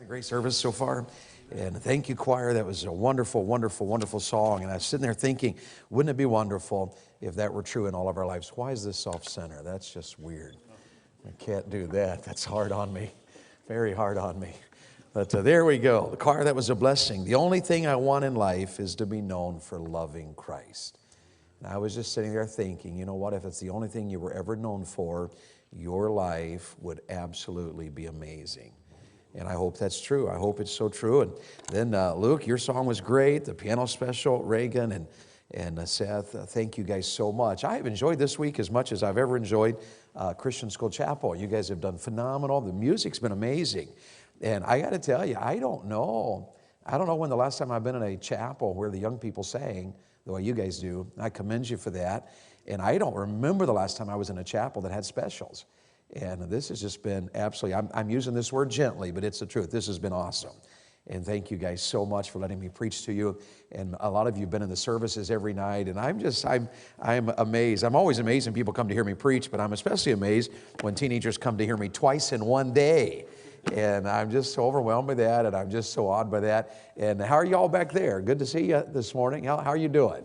A great service so far. And thank you, choir. That was a wonderful, wonderful, wonderful song. And I was sitting there thinking, wouldn't it be wonderful if that were true in all of our lives? Why is this off-center? That's just weird. I can't do that. That's hard on me. Very hard on me. But there we go. The choir, that was a blessing. The only thing I want in life is to be known for loving Christ. And I was just sitting there thinking, you know what? If it's the only thing you were ever known for, your life would absolutely be amazing. And I hope that's true. I hope it's so true. And then, Luke, your song was great. The piano special, Reagan and Seth, thank you guys so much. I have enjoyed this week as much as I've ever enjoyed Christian School Chapel. You guys have done phenomenal. The music's been amazing. And I got to tell you, I don't know when the last time I've been in a chapel where the young people sang the way you guys do. I commend you for that. And I don't remember the last time I was in a chapel that had specials. And this has just been absolutely, I'm using this word gently, but it's the truth. This has been awesome. And thank you guys so much for letting me preach to you. And a lot of you have been in the services every night. And I'm amazed. I'm always amazed when people come to hear me preach, but I'm especially amazed when teenagers come to hear me twice in one day. And I'm just so overwhelmed by that, and I'm just so awed by that. And how are y'all back there? Good to see you this morning. How are you doing?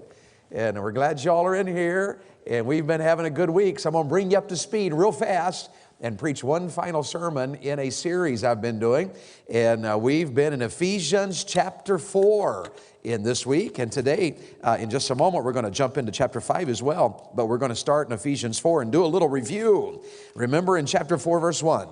And we're glad y'all are in here. And we've been having a good week. So I'm going to bring you up to speed real fast and preach one final sermon in a series I've been doing. And we've been in Ephesians chapter 4 in this week. And today, in just a moment, we're going to jump into chapter 5 as well. But we're going to start in Ephesians 4 and do a little review. Remember in chapter 4, verse 1.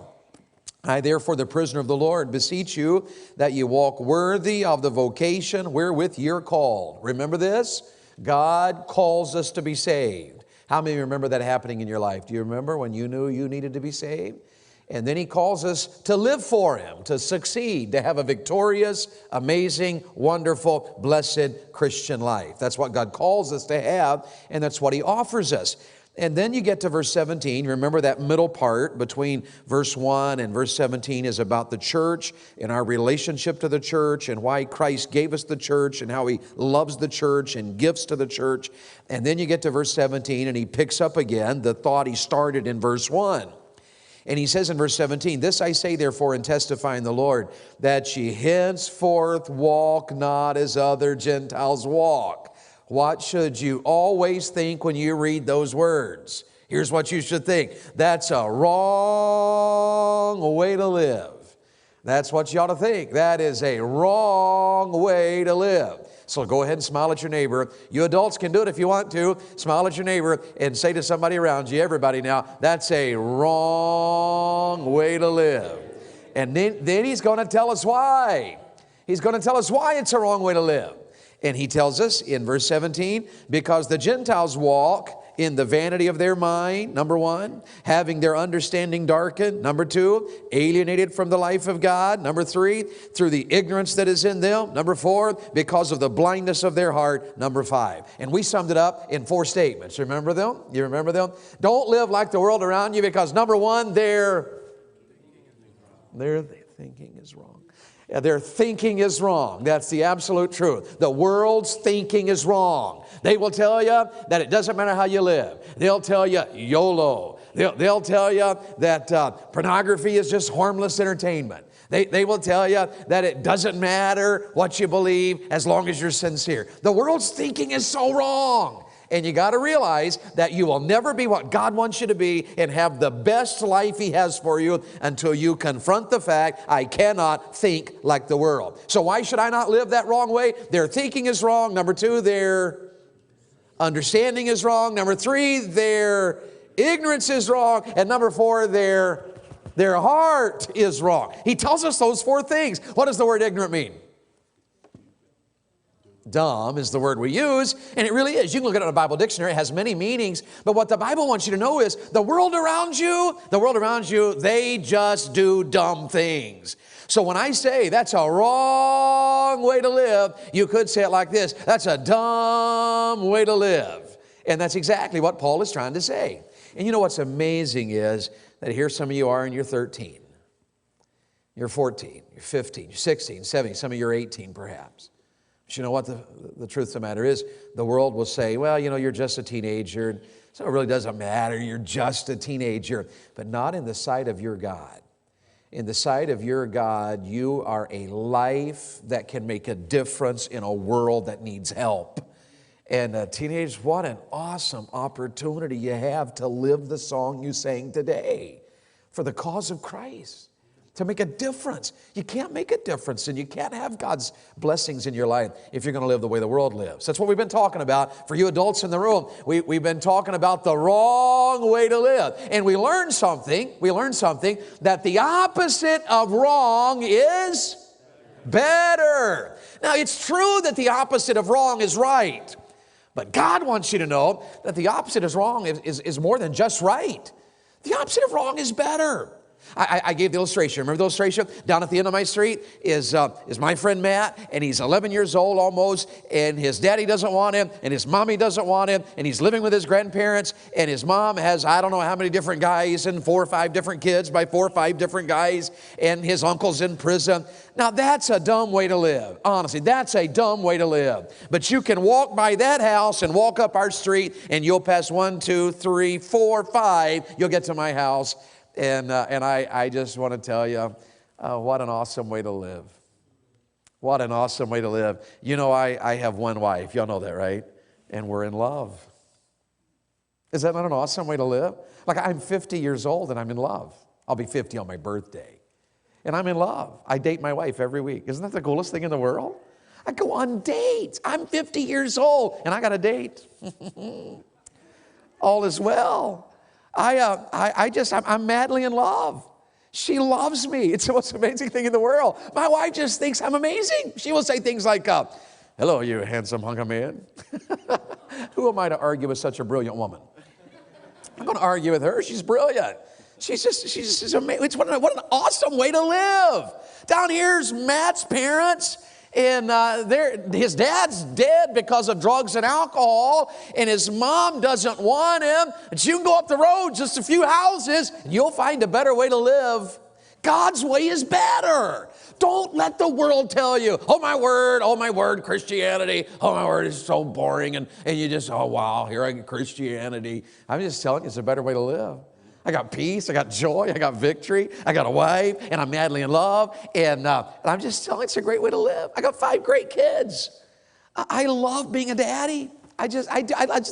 I, therefore, the prisoner of the Lord, beseech you that you walk worthy of the vocation wherewith you're called. Remember this? God calls us to be saved. How many remember that happening in your life? Do you remember when you knew you needed to be saved? And then He calls us to live for Him, to succeed, to have a victorious, amazing, wonderful, blessed Christian life. That's what God calls us to have, and that's what He offers us. And then you get to verse 17. Remember that middle part between verse 1 and verse 17 is about the church and our relationship to the church and why Christ gave us the church and how He loves the church and gives to the church. And then you get to verse 17 and He picks up again the thought He started in verse 1. And He says in verse 17, this I say therefore and testify in the Lord, that ye henceforth walk not as other Gentiles walk. What should you always think when you read those words? Here's what you should think. That's a wrong way to live. That's what you ought to think. That is a wrong way to live. So go ahead and smile at your neighbor. You adults can do it if you want to. Smile at your neighbor and say to somebody around you, everybody now, that's a wrong way to live. And then He's going to tell us why. He's going to tell us why it's a wrong way to live. And He tells us in verse 17, because the Gentiles walk in the vanity of their mind, number one, having their understanding darkened, number two, alienated from the life of God, number three, through the ignorance that is in them, number four, because of the blindness of their heart, number five. And we summed it up in 4 statements. Remember them? You remember them? Don't live like the world around you because number one, their thinking is wrong. Their thinking is wrong. That's the absolute truth. The world's thinking is wrong. They will tell you that it doesn't matter how you live. They'll tell you YOLO. They'll tell you that pornography is just harmless entertainment. They will tell you that it doesn't matter what you believe as long as you're sincere. The world's thinking is so wrong. And you got to realize that you will never be what God wants you to be and have the best life He has for you until you confront the fact, I cannot think like the world. So why should I not live that wrong way? Their thinking is wrong. Number two, their understanding is wrong. Number three, their ignorance is wrong. And number four, their heart is wrong. He tells us those 4 things. What does the word ignorant mean? Dumb is the word we use, and it really is. You can look at it in a Bible dictionary. It has many meanings, but what the Bible wants you to know is the world around you, they just do dumb things. So when I say that's a wrong way to live, you could say it like this, that's a dumb way to live. And that's exactly what Paul is trying to say. And you know what's amazing is that here some of you are and you're 13, you're 14, you're 15, you're 16, 17, some of you are 18 perhaps. But you know what the truth of the matter is? The world will say, well, you know, you're just a teenager, so it really doesn't matter. You're just a teenager. But not in the sight of your God. In the sight of your God, you are a life that can make a difference in a world that needs help. And teenagers, what an awesome opportunity you have to live the song you sang today for the cause of Christ, to make a difference. You can't make a difference and you can't have God's blessings in your life if you're going to live the way the world lives. That's what we've been talking about. For you adults in the room, we've been talking about the wrong way to live. And we learned something, that the opposite of wrong is better. Now, it's true that the opposite of wrong is right. But God wants you to know that the opposite of wrong is more than just right. The opposite of wrong is better. I gave the illustration. Remember the illustration? Down at the end of my street is my friend Matt, and he's 11 years old almost, and his daddy doesn't want him, and his mommy doesn't want him, and he's living with his grandparents, and his mom has I don't know how many different guys and 4 or 5 different kids by 4 or 5 different guys, and his uncle's in prison. Now that's a dumb way to live. Honestly, that's a dumb way to live. But you can walk by that house and walk up our street, and you'll pass 1, 2, 3, 4, 5. You'll get to my house. And I just want to tell you, what an awesome way to live. What an awesome way to live. You know, I have one wife. Y'all know that, right? And we're in love. Is that not an awesome way to live? Like, I'm 50 years old and I'm in love. I'll be 50 on my birthday. And I'm in love. I date my wife every week. Isn't that the coolest thing in the world? I go on dates. I'm 50 years old and I got a date. All is well. I'm madly in love. She loves me. It's the most amazing thing in the world. My wife just thinks I'm amazing. She will say things like, hello, you handsome hunk of man. Who am I to argue with such a brilliant woman? I'm going to argue with her. She's brilliant. She's amazing. What an awesome way to live. Down here's Matt's parents. And his dad's dead because of drugs and alcohol, and his mom doesn't want him. And you can go up the road just a few houses, and you'll find a better way to live. God's way is better. Don't let the world tell you, oh my word, Christianity, oh my word, it's so boring. And you just, oh wow, here I get Christianity. I'm just telling you, it's a better way to live. I got peace, I got joy, I got victory, I got a wife, and I'm madly in love, and I'm just telling you, it's a great way to live. I got 5 great kids. I love being a daddy. I just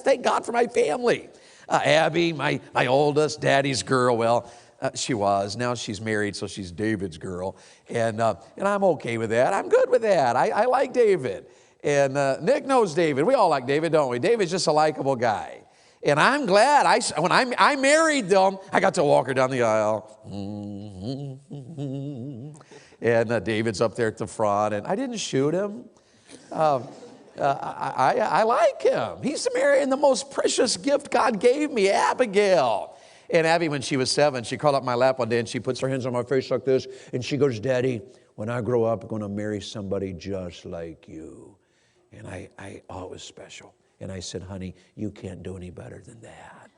thank God for my family. Abby, my oldest, daddy's girl, well, she was. Now she's married, so she's David's girl, and I'm okay with that. I'm good with that. I like David, and Nick knows David. We all like David, don't we? David's just a likable guy. And I'm glad, when I married them, I got to walk her down the aisle. And David's up there at the front, and I didn't shoot him. I like him. He's marrying the most precious gift God gave me, Abigail. And Abby, when she was 7, she crawled up my lap one day, and she puts her hands on my face like this, and she goes, Daddy, when I grow up, I'm going to marry somebody just like you. And it was special. And I said, honey, you can't do any better than that.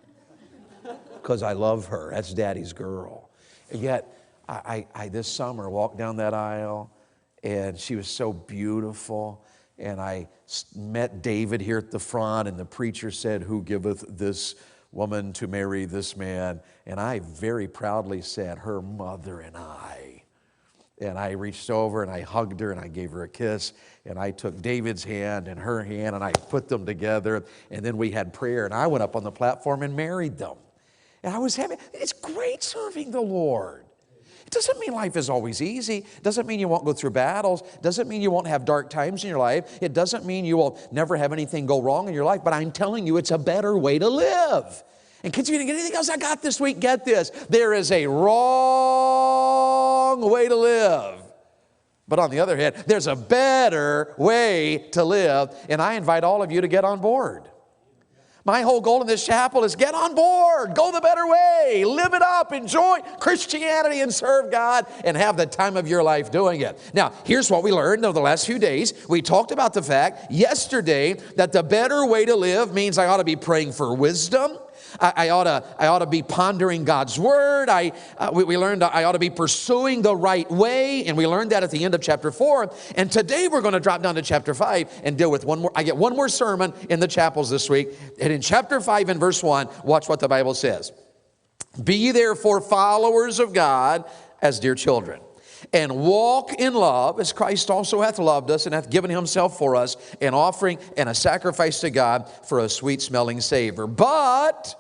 Because I love her. That's Daddy's girl. And yet, I this summer walked down that aisle, and she was so beautiful. And I met David here at the front, and the preacher said, who giveth this woman to marry this man? And I very proudly said, her mother and I. And I reached over and I hugged her and I gave her a kiss, and I took David's hand and her hand and I put them together, and then we had prayer, and I went up on the platform and married them. And I was happy. It's great serving the Lord. It doesn't mean life is always easy. It doesn't mean you won't go through battles. It doesn't mean you won't have dark times in your life. It doesn't mean you will never have anything go wrong in your life, but I'm telling you, it's a better way to live. And kids, if you didn't get anything else I got this week, get this. There is a wrong way to live. But on the other hand, there's a better way to live. And I invite all of you to get on board. My whole goal in this chapel is get on board. Go the better way. Live it up. Enjoy Christianity and serve God and have the time of your life doing it. Now, here's what we learned over the last few days. We talked about the fact yesterday that the better way to live means I ought to be praying for wisdom. I ought to be pondering God's word. We learned I ought to be pursuing the right way, and we learned that at the end of chapter 4. And today we're going to drop down to chapter 5 and deal with one more. I get one more sermon in the chapels this week. And in chapter 5 and verse 1, watch what the Bible says. Be ye therefore followers of God as dear children. And walk in love, as Christ also hath loved us, and hath given himself for us, an offering and a sacrifice to God for a sweet-smelling savor. But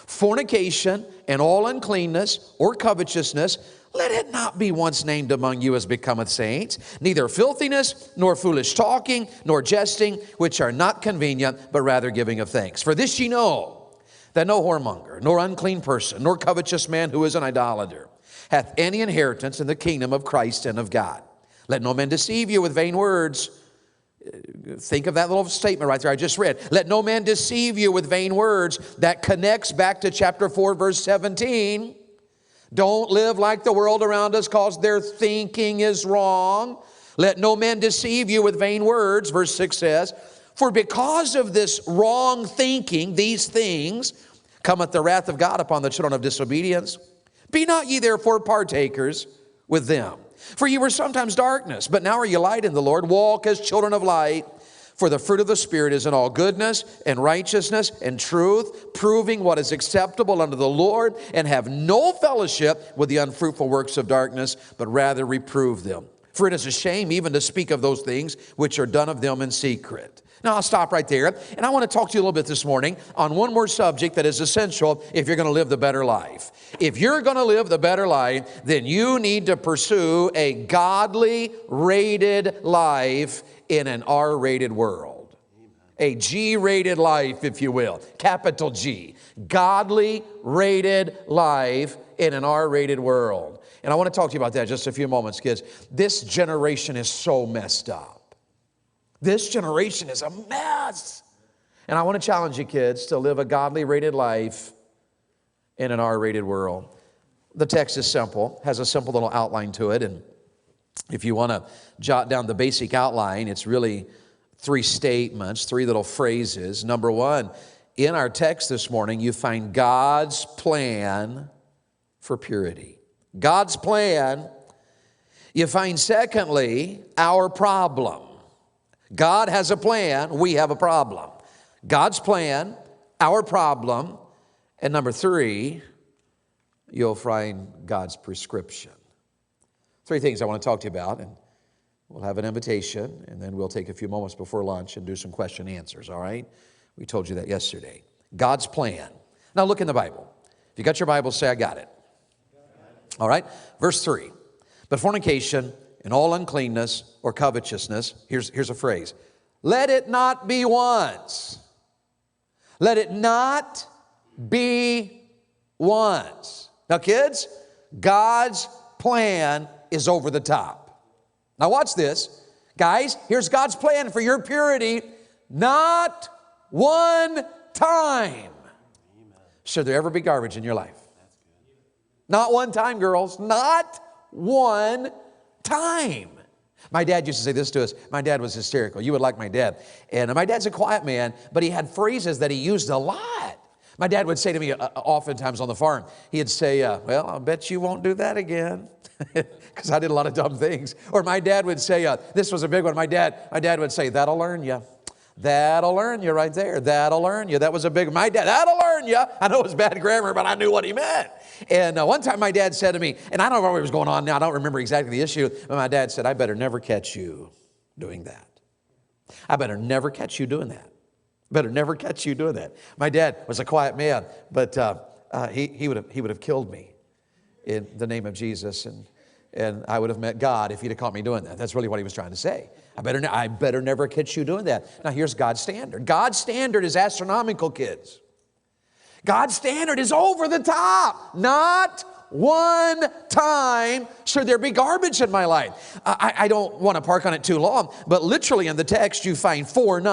fornication and all uncleanness or covetousness, let it not be once named among you as becometh saints, neither filthiness, nor foolish talking, nor jesting, which are not convenient, but rather giving of thanks. For this ye know, that no whoremonger, nor unclean person, nor covetous man who is an idolater, hath any inheritance in the kingdom of Christ and of God. Let no man deceive you with vain words. Think of that little statement right there I just read. Let no man deceive you with vain words. That connects back to chapter 4, verse 17. Don't live like the world around us because their thinking is wrong. Let no man deceive you with vain words, verse 6 says. For because of this wrong thinking, these things, cometh the wrath of God upon the children of disobedience. Be not ye therefore partakers with them. For ye were sometimes darkness, but now are ye light in the Lord. Walk as children of light. For the fruit of the Spirit is in all goodness and righteousness and truth, proving what is acceptable unto the Lord, and have no fellowship with the unfruitful works of darkness, but rather reprove them. For it is a shame even to speak of those things which are done of them in secret. Now, I'll stop right there, and I want to talk to you a little bit this morning on one more subject that is essential if you're going to live the better life. If you're going to live the better life, then you need to pursue a godly rated life in an R-rated world. A G-rated life, if you will, capital G. Godly rated life in an R-rated world. And I want to talk to you about that in just a few moments, kids. This generation is so messed up. This generation is a mess. And I want to challenge you, kids, to live a godly rated life in an R-rated world. The text is simple, has a simple little outline to it. And if you want to jot down the basic outline, it's really 3 statements, 3 little phrases. Number 1, in our text this morning, you find God's plan for purity. God's plan. You find, secondly, our problem. God has a plan, we have a problem. God's plan, our problem, and number 3, you'll find God's prescription. 3 things I want to talk to you about, and we'll have an invitation, and then we'll take a few moments before lunch and do some question and answers, all right? We told you that yesterday. God's plan. Now look in the Bible. If you got your Bible, say, I got it. All right? Verse 3. But fornication and all uncleanness or covetousness, here's a phrase. Let it not be once. Let it not be once. Now, kids, God's plan is over the top. Now, watch this. Guys, here's God's plan for your purity. Not one time should there ever be garbage in your life. Not one time, girls. Not one time. My dad used to say this to us. My dad was hysterical. You would like my dad. And my dad's a quiet man, but he had phrases that he used a lot. My dad would say to me oftentimes on the farm, he'd say, well, I'll bet you won't do that again. Because I did a lot of dumb things. Or my dad would say, this was a big one. My dad would say, that'll learn you. That'll learn you right there. That'll learn you. That was a big one. My dad, that'll learn you. I know it was bad grammar, but I knew what he meant. And one time my dad said to me, and I don't know what was going on now. I don't remember exactly the issue. But my dad said, I better never catch you doing that. I better never catch you doing that. Better never catch you doing that. My dad was a quiet man, but he would have killed me in the name of Jesus, and I would have met God if he'd have caught me doing that. That's really what he was trying to say. I better never catch you doing that. Now here's God's standard. God's standard is astronomical, kids. God's standard is over the top. Not one time should there be garbage in my life. I don't want to park on it too long, but literally in the text you find 5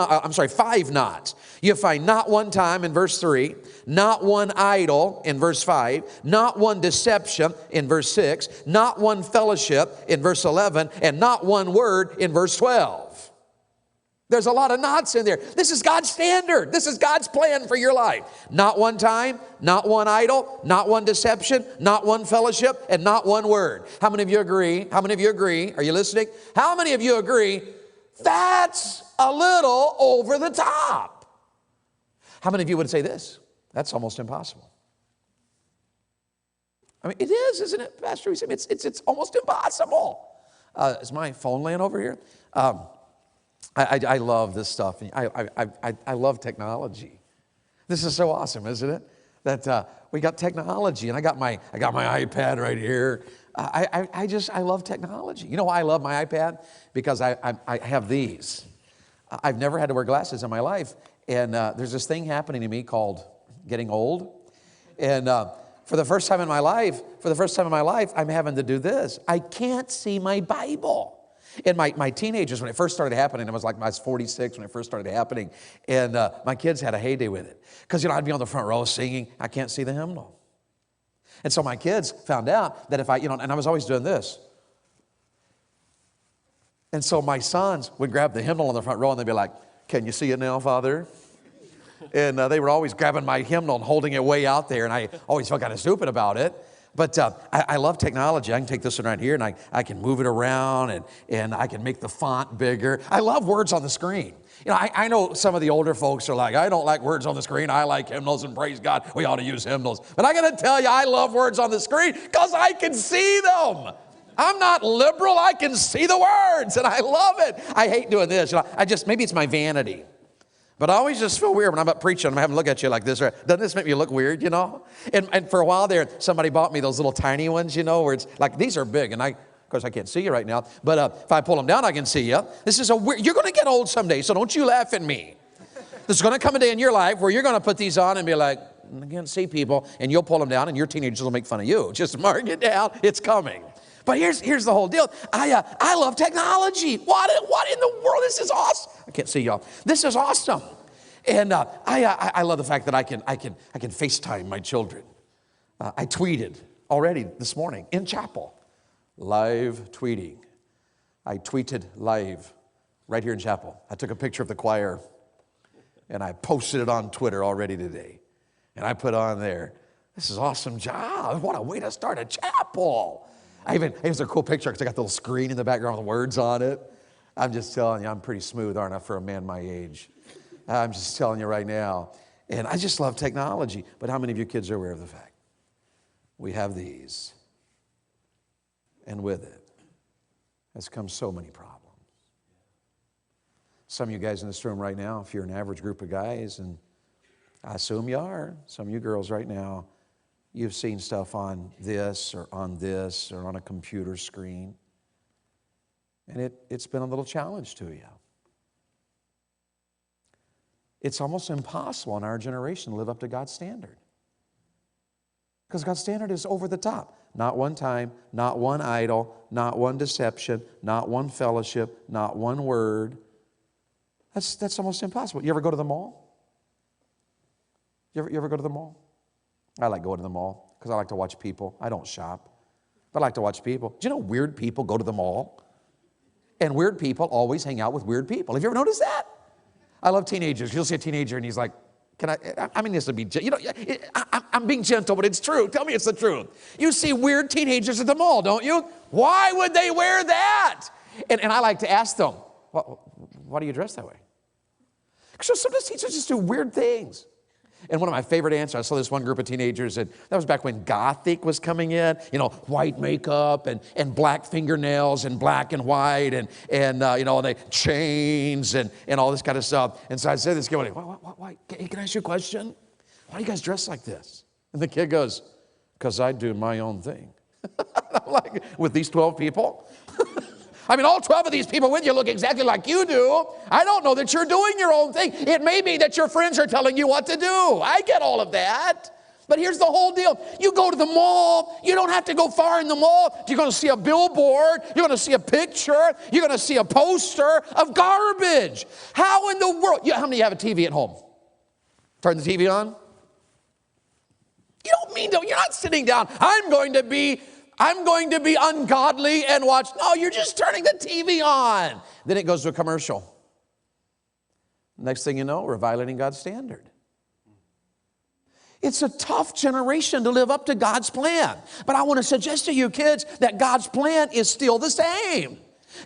nots. You find not one time in verse 3, not one idol in verse 5, not one deception in verse 6, not one fellowship in verse 11, and not one word in verse 12. There's a lot of knots in there. This is God's standard. This is God's plan for your life. Not one time, not one idol, not one deception, not one fellowship, and not one word. How many of you agree? How many of you agree? Are you listening? How many of you agree? That's a little over the top. How many of you would say this? That's almost impossible. I mean, it is, isn't it, Pastor? It's almost impossible. Is my phone laying over here? I love this stuff. I love technology. This is so awesome, isn't it? That we got technology, and I got my iPad right here. I love technology. You know why I love my iPad? Because I have these. I've never had to wear glasses in my life, and there's this thing happening to me called getting old, and for the first time in my life, I'm having to do this. I can't see my Bible. And my teenagers, when it first started happening, I was 46 when it first started happening, and my kids had a heyday with it. Because, I'd be on the front row singing, I can't see the hymnal. And so my kids found out that if and I was always doing this. And so my sons would grab the hymnal on the front row, and they'd be like, can you see it now, Father? And they were always grabbing my hymnal and holding it way out there, and I always felt kind of stupid about it. But I love technology. I can take this one right here, and I can move it around, and I can make the font bigger. I love words on the screen. I know some of the older folks are like, I don't like words on the screen. I like hymnals, and praise God, we ought to use hymnals. But I got to tell you, I love words on the screen because I can see them. I'm not liberal. I can see the words, and I love it. I hate doing this. Maybe it's my vanity. But I always just feel weird when I'm up preaching. I'm having to look at you like this. Doesn't this make me look weird, And for a while there, somebody bought me those little tiny ones, where it's like, these are big. And of course, I can't see you right now. But if I pull them down, I can see you. This is you're going to get old someday, so don't you laugh at me. There's going to come a day in your life where you're going to put these on and be like, I can't see people. And you'll pull them down, and your teenagers will make fun of you. Just mark it down. It's coming. But here's the whole deal. I love technology. What in the world? This is awesome. I can't see y'all. This is awesome. And I love the fact that I can FaceTime my children. I tweeted already this morning in chapel. Live tweeting. I tweeted live right here in chapel. I took a picture of the choir, and I posted it on Twitter already today. And I put on there, this is an awesome job. What a way to start a chapel. It was a cool picture because I got the little screen in the background with words on it. I'm just telling you, I'm pretty smooth, aren't I, for a man my age? I'm just telling you right now. And I just love technology. But how many of you kids are aware of the fact? We have these. And with it has come so many problems. Some of you guys in this room right now, if you're an average group of guys, and I assume you are, some of you girls right now, you've seen stuff on this or on a computer screen. And it's been a little challenge to you. It's almost impossible in our generation to live up to God's standard. Because God's standard is over the top. Not one time, not one idol, not one deception, not one fellowship, not one word. That's almost impossible. You ever go to the mall? You ever go to the mall? I like going to the mall because I like to watch people. I don't shop, but I like to watch people. Do you know weird people go to the mall? And weird people always hang out with weird people. Have you ever noticed that? I love teenagers. You'll see a teenager and he's like, I mean this to be, I'm being gentle, but it's true. Tell me it's the truth. You see weird teenagers at the mall, don't you? Why would they wear that? And I like to ask them, why do you dress that way? Because sometimes teachers just do weird things. And one of my favorite answers, I saw this one group of teenagers, and that was back when Gothic was coming in, white makeup and black fingernails and black and white and the chains and all this kind of stuff. And so I said to this kid, why? Hey, can I ask you a question? Why do you guys dress like this? And the kid goes, because I do my own thing. I'm like, with these 12 people? I mean, all 12 of these people with you look exactly like you do. I don't know that you're doing your own thing. It may be that your friends are telling you what to do. I get all of that. But here's the whole deal. You go to the mall. You don't have to go far in the mall. You're going to see a billboard. You're going to see a picture. You're going to see a poster of garbage. How in the world? How many have a TV at home? Turn the TV on. You don't mean to. You're not sitting down. I'm going to be ungodly and watch. No, you're just turning the TV on. Then it goes to a commercial. Next thing you know, we're violating God's standard. It's a tough generation to live up to God's plan. But I want to suggest to you kids that God's plan is still the same.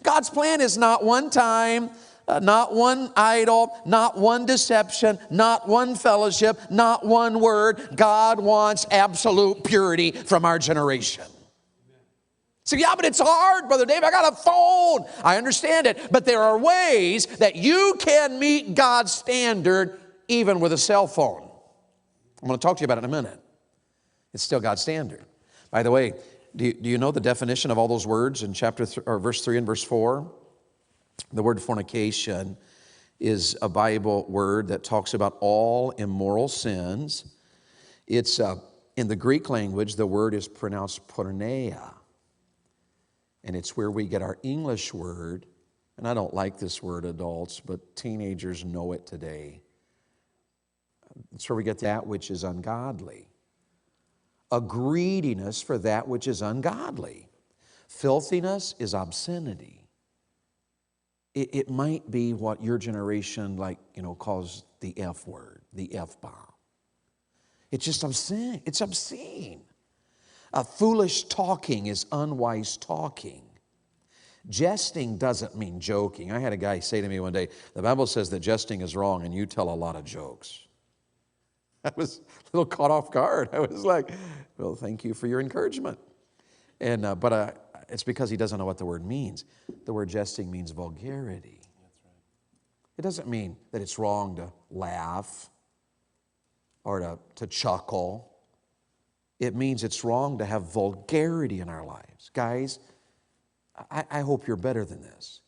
God's plan is not one time, not one idol, not one deception, not one fellowship, not one word. God wants absolute purity from our generation. So, yeah, but it's hard, Brother Dave. I got a phone. I understand it. But there are ways that you can meet God's standard even with a cell phone. I'm going to talk to you about it in a minute. It's still God's standard. By the way, do you know the definition of all those words in verse 3 and verse 4? The word fornication is a Bible word that talks about all immoral sins. It's in the Greek language, the word is pronounced porneia. And it's where we get our English word, and I don't like this word, adults, but teenagers know it today. It's where we get that which is ungodly. A greediness for that which is ungodly. Filthiness is obscenity. It might be what your generation calls the F word, the F-bomb. It's just obscene. It's obscene. Foolish talking is unwise talking. Jesting doesn't mean joking. I had a guy say to me one day, the Bible says that jesting is wrong and you tell a lot of jokes. I was a little caught off guard. I was like, well, thank you for your encouragement. But it's because he doesn't know what the word means. The word jesting means vulgarity. That's right. It doesn't mean that it's wrong to laugh or to chuckle. It means it's wrong to have vulgarity in our lives. Guys, I hope you're better than this.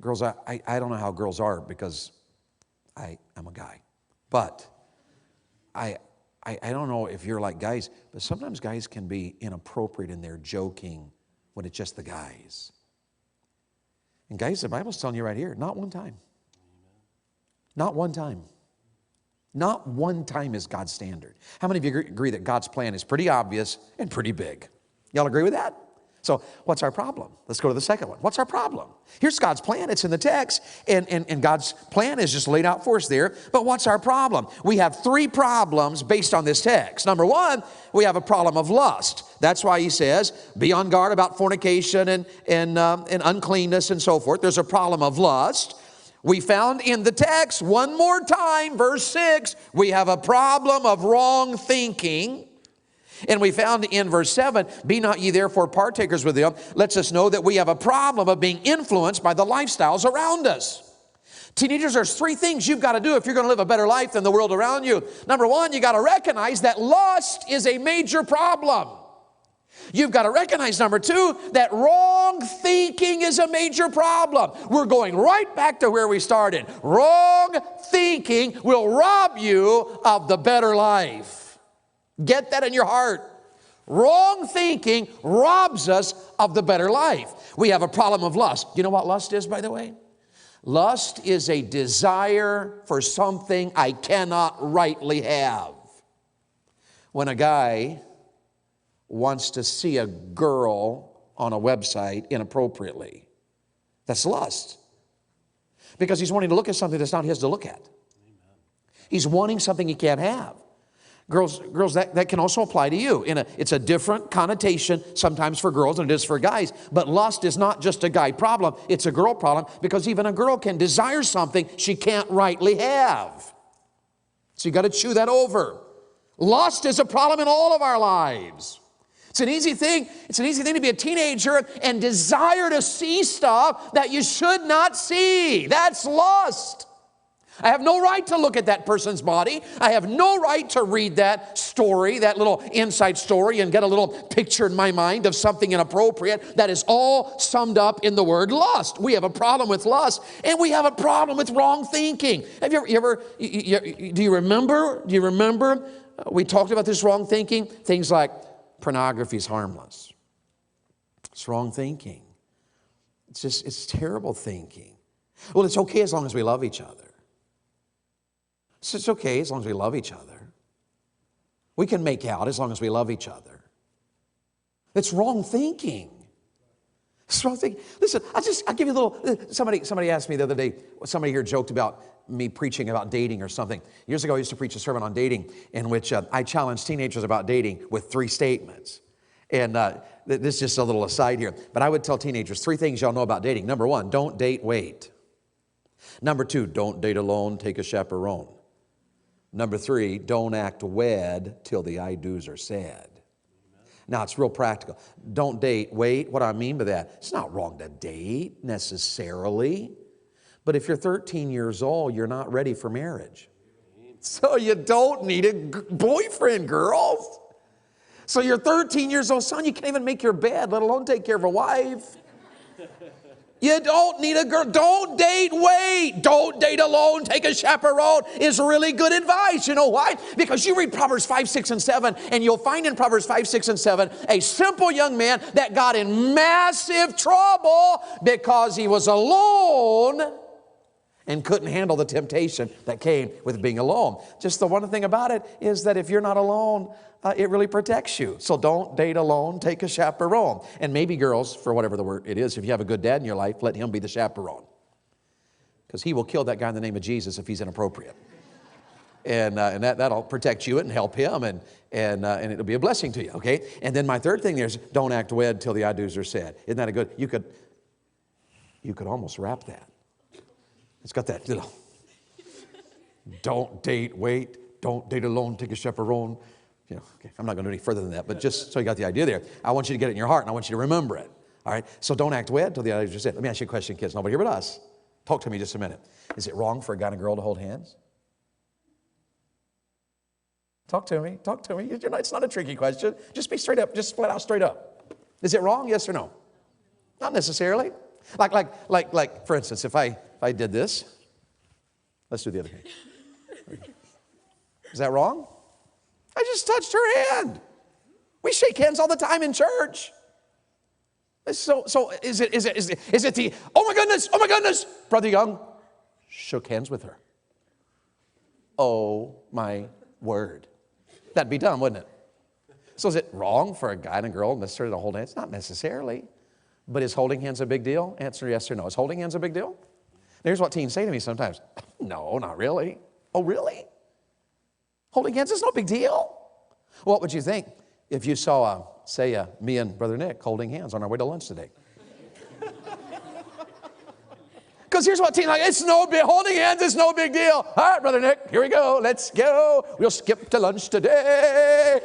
Girls, I don't know how girls are because I'm a guy. But I don't know if you're like guys, but sometimes guys can be inappropriate in their joking when it's just the guys. And guys, the Bible's telling you right here, not one time. Not one time. Not one time is God's standard. How many of you agree that God's plan is pretty obvious and pretty big? Y'all agree with that? So what's our problem? Let's go to the second one. What's our problem? Here's God's plan. It's in the text, and God's plan is just laid out for us there. But what's our problem? We have three problems based on this text. Number one, we have a problem of lust. That's why he says, be on guard about fornication and uncleanness and so forth. There's a problem of lust. We found in the text, one more time, verse 6, we have a problem of wrong thinking. And we found in verse 7, be not ye therefore partakers with them, lets us know that we have a problem of being influenced by the lifestyles around us. Teenagers, there's three things you've got to do if you're going to live a better life than the world around you. Number one, you got to recognize that lust is a major problem. You've got to recognize, number two, that wrong thinking is a major problem. We're going right back to where we started. Wrong thinking will rob you of the better life. Get that in your heart. Wrong thinking robs us of the better life. We have a problem of lust. You know what lust is, by the way? Lust is a desire for something I cannot rightly have. When a guy wants to see a girl on a website inappropriately, that's lust. Because he's wanting to look at something that's not his to look at. He's wanting something he can't have. Girls, that can also apply to you. It's a different connotation sometimes for girls than it is for guys. But lust is not just a guy problem. It's a girl problem because even a girl can desire something she can't rightly have. So you got to chew that over. Lust is a problem in all of our lives. It's an easy thing to be a teenager and desire to see stuff that you should not see. That's lust. I have no right to look at that person's body. I have no right to read that story, that little inside story, and get a little picture in my mind of something inappropriate. That is all summed up in the word lust. We have a problem with lust, and we have a problem with wrong thinking. Have you ever do you remember? We talked about this wrong thinking. Things like pornography is harmless. It's wrong thinking. It's terrible thinking. Well, it's okay as long as we love each other. So it's okay as long as we love each other. We can make out as long as we love each other. It's wrong thinking. It's wrong thinking. Listen, I'll give you a little, somebody asked me the other day, somebody here joked about me preaching about dating or something. Years ago, I used to preach a sermon on dating in which I challenged teenagers about dating with 3 statements. And this is just a little aside here. But I would tell teenagers 3 things y'all know about dating. Number 1, don't date, wait. Number 2, don't date alone, take a chaperone. Number 3, don't act wed till the I-do's are said. Now, it's real practical. Don't date. Wait, what do I mean by that? It's not wrong to date necessarily. But if you're 13 years old, you're not ready for marriage. So you don't need a boyfriend, girls. So you're 13 years old, son, you can't even make your bed, let alone take care of a wife. You don't need a girl. Don't date, wait. Don't date alone. Take a chaperone is really good advice. You know why? Because you read Proverbs 5, 6, and 7, and you'll find in Proverbs 5, 6, and 7 a simple young man that got in massive trouble because he was alone and couldn't handle the temptation that came with being alone. Just the one thing about it is that if you're not alone, it really protects you. So don't date alone, take a chaperone. And maybe girls, for whatever the word it is, if you have a good dad in your life, let him be the chaperone. Because he will kill that guy in the name of Jesus if he's inappropriate. And that'll protect you and help him, and it'll be a blessing to you, okay? And then my third thing there is don't act wed till the I-do's are said. Isn't that a good, you could almost wrap that. It's got that little, don't date, wait, don't date alone, take a chaperone. You know, okay, I'm not going to do any further than that, but just so you got the idea there, I want you to get it in your heart, and I want you to remember it. All right? So don't act wed till the I-do's are said. Let me ask you a question, kids. Nobody here but us. Talk to me just a minute. Is it wrong for a guy and a girl to hold hands? Talk to me. Talk to me. It's not a tricky question. Just be straight up. Just flat out straight up. Is it wrong? Yes or no? Not necessarily. Like for instance, if I did this, let's do the other hand. Is that wrong? I just touched her hand. We shake hands all the time in church. So is it the, oh my goodness, Brother Young shook hands with her. Oh my word. That'd be dumb, wouldn't it? So is it wrong for a guy and a girl necessarily to hold hands? Not necessarily. But is holding hands a big deal? Answer yes or no. Is holding hands a big deal? Here's what teens say to me sometimes. No, not really. Oh, really? Holding hands is no big deal. What would you think if you saw, say, me and Brother Nick holding hands on our way to lunch today? Because here's what teens like, it's no big, holding hands is no big deal. All right, Brother Nick, here we go. Let's go. We'll skip to lunch today.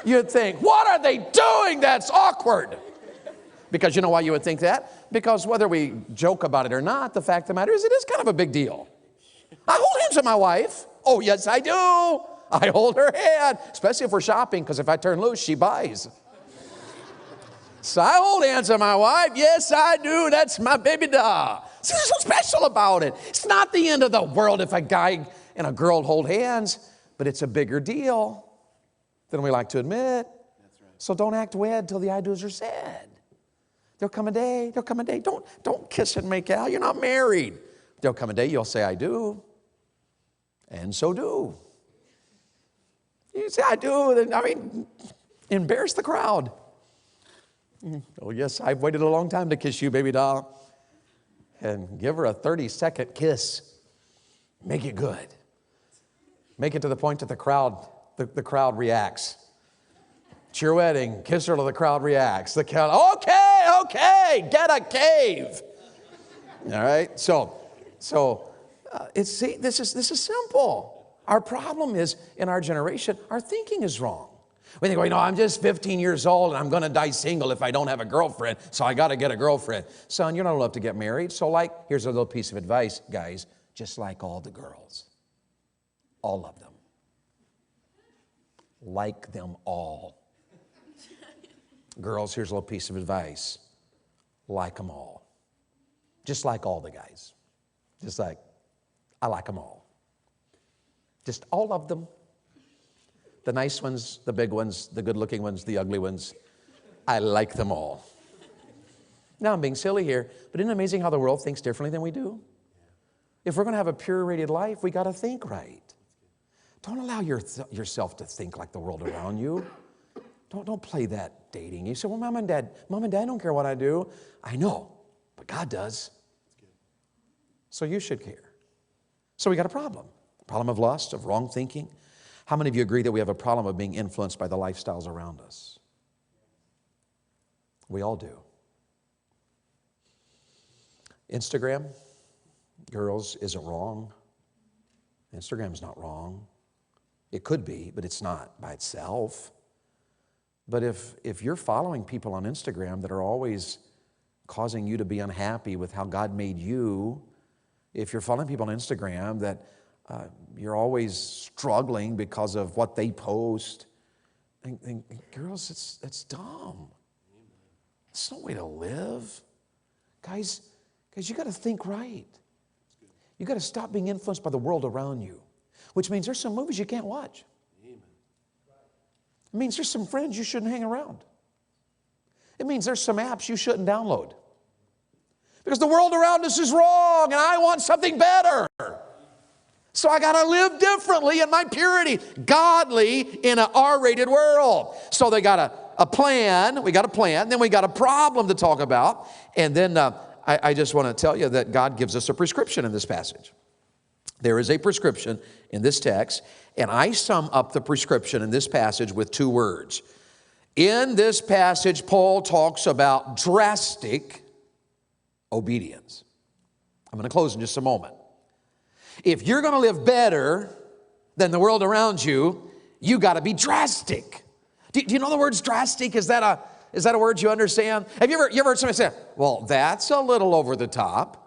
You'd think, what are they doing? That's awkward. Because you know why you would think that? Because whether we joke about it or not, the fact of the matter is it is kind of a big deal. I hold hands with my wife. Oh, yes, I do. I hold her hand, especially if we're shopping, because if I turn loose, she buys. So I hold hands with my wife. Yes, I do. That's my baby doll. So there's so special about it. It's not the end of the world if a guy and a girl hold hands, but it's a bigger deal than we like to admit. That's right. So don't act wed till the I-do's are said. There'll come a day. Don't kiss and make out. You're not married. There'll come a day you'll say, I do. And so do. You say, I do. Then, embarrass the crowd. Oh, yes, I've waited a long time to kiss you, baby doll. And give her a 30-second kiss. Make it good. Make it to the point that the crowd reacts. It's your wedding. Kiss her till the crowd reacts. The crowd, okay, get a cave. All right. So this is simple. Our problem is in our generation, our thinking is wrong. We think, well, I'm just 15 years old and I'm going to die single if I don't have a girlfriend, so I got to get a girlfriend. Son, you're not old enough to get married. So here's a little piece of advice, guys. Just like all the girls. All of them. Like them all. Girls, here's a little piece of advice. Like them all. Just like all the guys. Just like, I like them all. Just all of them. The nice ones, the big ones, the good-looking ones, the ugly ones. I like them all. Now, I'm being silly here, but isn't it amazing how the world thinks differently than we do? If we're going to have a pure-rated life, we got to think right. Don't allow yourself to think like the world around you. Don't play that dating. You say, well, Mom and Dad don't care what I do. I know, but God does. So you should care. So we got a problem. Problem of lust, of wrong thinking. How many of you agree that we have a problem of being influenced by the lifestyles around us? We all do. Instagram, Girls, is it wrong? Instagram's not wrong. It could be, but it's not by itself. But if you're following people on Instagram that are always causing you to be unhappy with how God made you, if you're following people on Instagram that you're always struggling because of what they post, and girls, that's dumb. It's no way to live. Guys, you got to think right. You got to stop being influenced by the world around you, which means there's some movies you can't watch. It means there's some friends you shouldn't hang around. It means there's some apps you shouldn't download. Because the world around us is wrong, and I want something better. So I got to live differently in my purity, godly in an R-rated world. So they got a plan, we got a plan, then we got a problem to talk about, and then I just want to tell you that God gives us a prescription in this passage. There is a prescription in this text, and I sum up the prescription in this passage with two words. In this passage, Paul talks about drastic obedience. I'm going to close in just a moment. If you're going to live better than the world around you, you got to be drastic. Do you know the word drastic? Is that a word you understand? Have you ever heard somebody say, well, that's a little over the top?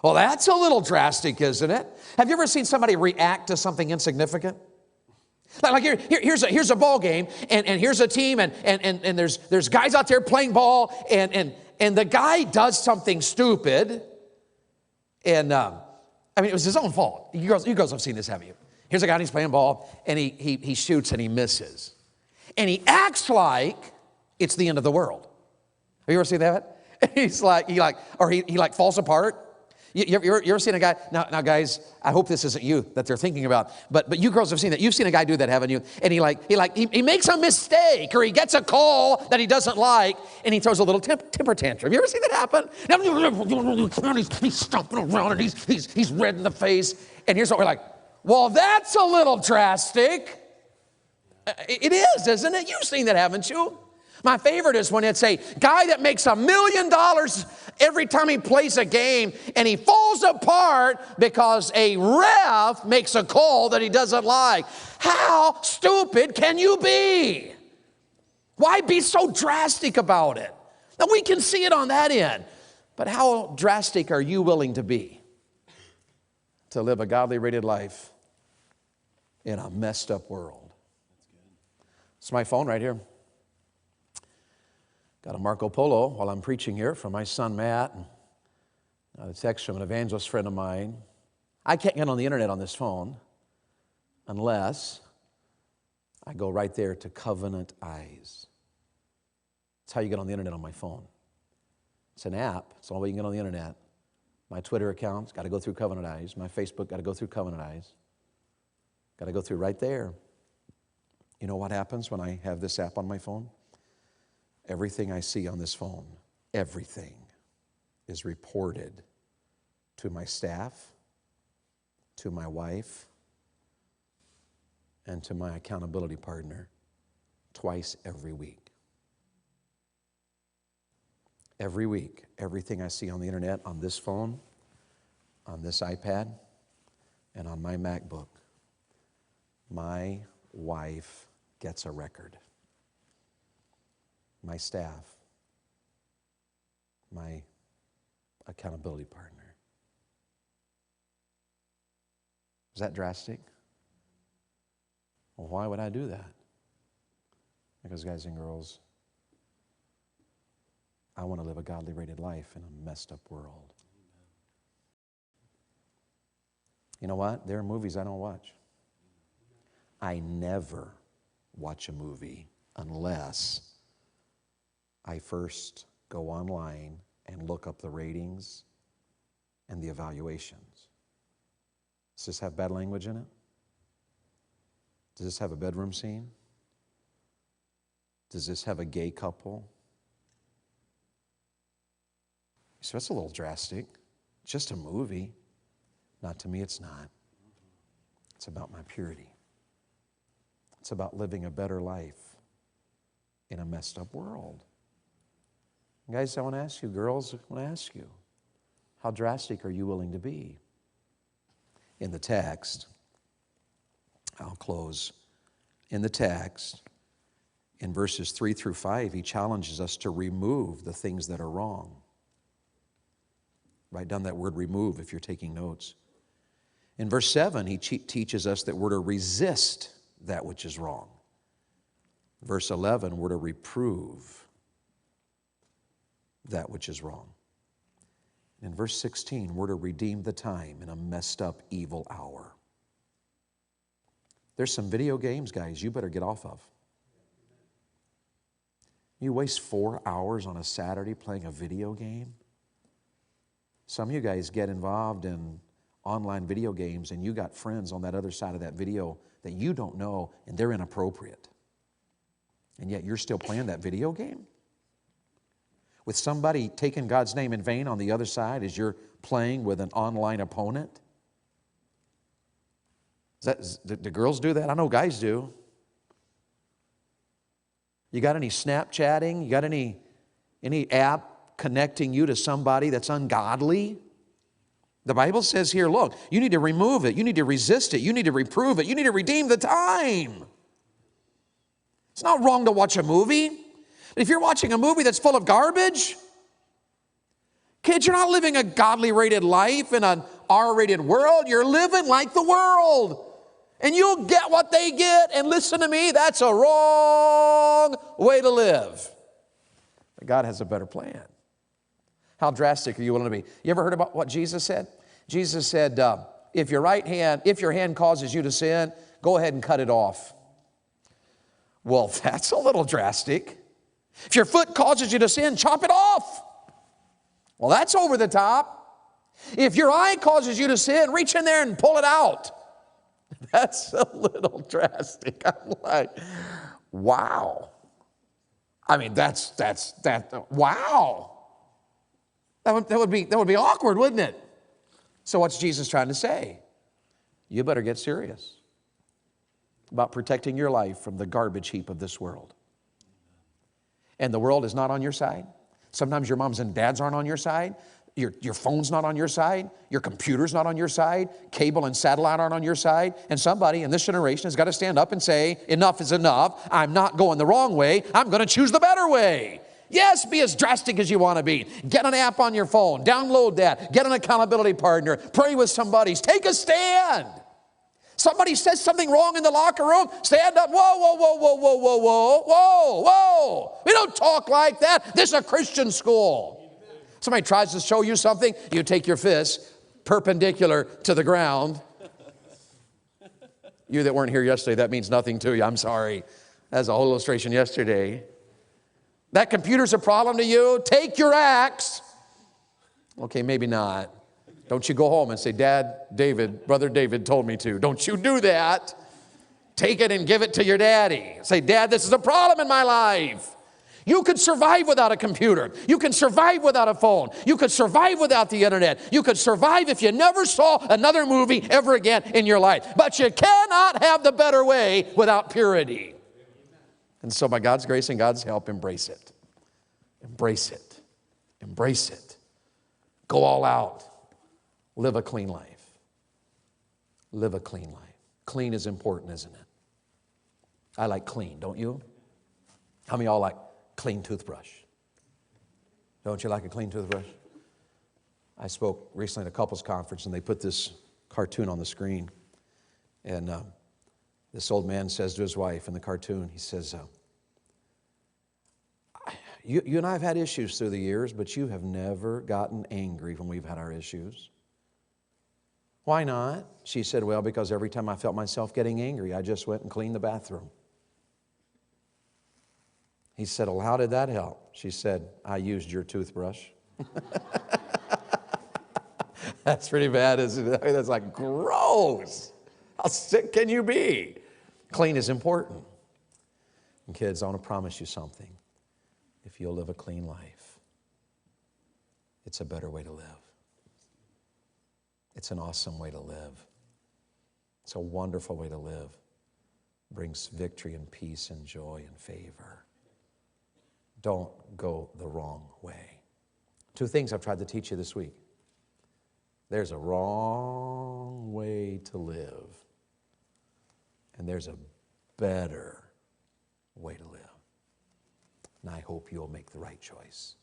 Well, that's a little drastic, isn't it? Have you ever seen somebody react to something insignificant? Like here's a ball game, and here's a team, and there's guys out there playing ball, and the guy does something stupid, and it was his own fault. You girls have seen this, haven't you? Here's a guy, and he's playing ball, and he shoots and he misses, and he acts like it's the end of the world. Have you ever seen that? He falls apart. You ever seen a guy? Now, guys, I hope this isn't you that they're thinking about, but you girls have seen that. You've seen a guy do that, haven't you? And he makes a mistake, or he gets a call that he doesn't like, and he throws a little temper tantrum. Have you ever seen that happen? Now, he's stomping around, and he's red in the face. And here's what we're like, well, that's a little drastic. It is, isn't it? You've seen that, haven't you? My favorite is when it's a guy that makes $1 million every time he plays a game, and he falls apart because a ref makes a call that he doesn't like. How stupid can you be? Why be so drastic about it? Now, we can see it on that end, but how drastic are you willing to be to live a godly rated life in a messed up world? It's my phone right here. Got a Marco Polo while I'm preaching here from my son Matt. Got a text from an evangelist friend of mine. I can't get on the internet on this phone unless I go right there to Covenant Eyes. That's how you get on the internet on my phone. It's an app. It's the only way you can get on the internet. My Twitter account's got to go through Covenant Eyes. My Facebook got to go through Covenant Eyes. Got to go through right there. You know what happens when I have this app on my phone? Everything I see on this phone, everything is reported to my staff, to my wife, and to my accountability partner twice every week. Every week, everything I see on the internet, on this phone, on this iPad, and on my MacBook, my wife gets a record. My staff, my accountability partner. Is that drastic? Well, why would I do that? Because, guys and girls, I want to live a godly rated life in a messed up world. You know what? There are movies I don't watch. I never watch a movie unless I first go online and look up the ratings and the evaluations. Does this have bad language in it? Does this have a bedroom scene? Does this have a gay couple? So that's a little drastic. It's just a movie. Not to me, it's not. It's about my purity. It's about living a better life in a messed up world. Guys, I want to ask you, girls, I want to ask you, how drastic are you willing to be? in the text. I'll close. In the text, in verses 3 through 5, he challenges us to remove the things that are wrong. Write down that word remove if you're taking notes. In verse 7, he teaches us that we're to resist that which is wrong. Verse 11, we're to reprove that which is wrong. In verse 16, we're to redeem the time in a messed up, evil hour. There's some video games, guys, you better get off of. You waste 4 hours on a Saturday playing a video game. Some of you guys get involved in online video games and you got friends on that other side of that video that you don't know and they're inappropriate. And yet you're still playing that video game? With somebody taking God's name in vain on the other side as you're playing with an online opponent? Do girls do that? I know guys do. You got any Snapchatting? You got any app connecting you to somebody that's ungodly? The Bible says here, look, you need to remove it. You need to resist it. You need to reprove it. You need to redeem the time. It's not wrong to watch a movie. But if you're watching a movie that's full of garbage, kids, you're not living a godly rated life in an R-rated world. You're living like the world. And you'll get what they get. And listen to me, that's a wrong way to live. But God has a better plan. How drastic are you willing to be? You ever heard about what Jesus said? Jesus said, if your hand causes you to sin, go ahead and cut it off. Well, that's a little drastic. If your foot causes you to sin, chop it off. Well, that's over the top. If your eye causes you to sin, reach in there and pull it out. That's a little drastic. I'm like, wow. I mean, wow. That would be awkward, wouldn't it? So what's Jesus trying to say? You better get serious about protecting your life from the garbage heap of this world. And the world is not on your side. Sometimes your moms and dads aren't on your side. Your phone's not on your side. Your computer's not on your side. Cable and satellite aren't on your side. And somebody in this generation has got to stand up and say, enough is enough. I'm not going the wrong way. I'm going to choose the better way. Yes, be as drastic as you want to be. Get an app on your phone. Download that. Get an accountability partner. Pray with somebody. Take a stand. Somebody says something wrong in the locker room, stand up. Whoa, whoa, whoa, whoa, whoa, whoa, whoa, whoa, whoa. We don't talk like that. This is a Christian school. Somebody tries to show you something, you take your fist perpendicular to the ground. You that weren't here yesterday, that means nothing to you. I'm sorry. That's a whole illustration yesterday. That computer's a problem to you. Take your axe. Okay, maybe not. Don't you go home and say, Brother David told me to. Don't you do that. Take it and give it to your daddy. Say, Dad, this is a problem in my life. You could survive without a computer. You can survive without a phone. You could survive without the internet. You could survive if you never saw another movie ever again in your life. But you cannot have the better way without purity. And so by God's grace and God's help, embrace it. Embrace it. Embrace it. Go all out. Live a clean life. Live a clean life. Clean is important, isn't it? I like clean, don't you? How many of y'all like clean toothbrush? Don't you like a clean toothbrush? I spoke recently at a couples conference and they put this cartoon on the screen. And this old man says to his wife in the cartoon, he says, you and I have had issues through the years, but you have never gotten angry when we've had our issues. Why not? She said, well, because every time I felt myself getting angry, I just went and cleaned the bathroom. He said, well, how did that help? She said, I used your toothbrush. That's pretty bad, isn't it? That's like gross. How sick can you be? Clean is important. And kids, I want to promise you something. If you'll live a clean life, it's a better way to live. It's an awesome way to live. It's a wonderful way to live. It brings victory and peace and joy and favor. Don't go the wrong way. 2 things I've tried to teach you this week. There's a wrong way way to live, and there's a better way to live. And I hope you'll make the right choice.